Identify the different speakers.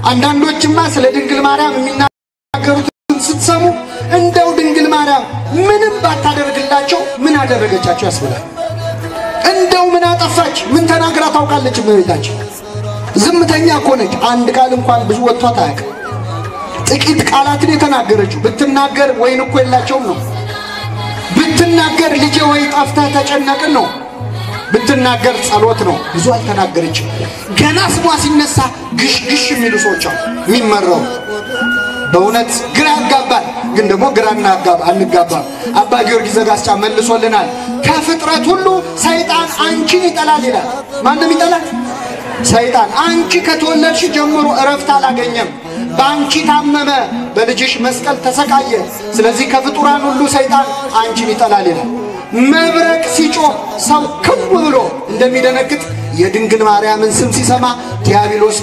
Speaker 1: አንዳንዶችማ ስለ ድንግል ማርያም የሚናገሩትን ስትሰሙ እንደው ድንግል ማርያም ምንም ባታደርግላቸው ምን አደረገቻቸው ያስብላል። እንደው ምን አጠፋች ምን ተናግራ ታውቃለች እመቤታችን? ዝምተኛ እኮ ነች። አንድ ቃል እንኳን ብዙ ወጥቷት አያውቅም። ጥቂት ቃላትን የተናገረችው ብትናገር ወይን እኮ የላቸውም ነው። ብትናገር ልጄ ወይ ጠፍተህ ተጨነቅን ነው። ብትናገር ጸሎት ነው። ብዙ አልተናገረችም። ገና ስሟ ሲነሳ ግሽ የሚሉ ሰዎች አሉ የሚመረው። በእውነት ግራ ያጋባል። ግን ደግሞ ግራና አንጋባም። አባ ጊዮርጊስ ዘጋስጫ መልሶልናል። ከፍጥረት ሁሉ ሰይጣን አንቺን ይጠላል ይላል። ማንም ይጠላል? ሰይጣን። አንቺ ከተወለድሽ ጀምሮ እረፍት አላገኘም። በአንቺ ታመመ፣ በልጅሽ መስቀል ተሰቃየ። ስለዚህ ከፍጡራን ሁሉ ሰይጣን አንቺን ይጠላል ይላል። መብረቅ ሲጮህ ሰው ክው ብሎ እንደሚደነግጥ የድንግል ማርያምን ስም ሲሰማ ዲያብሎስ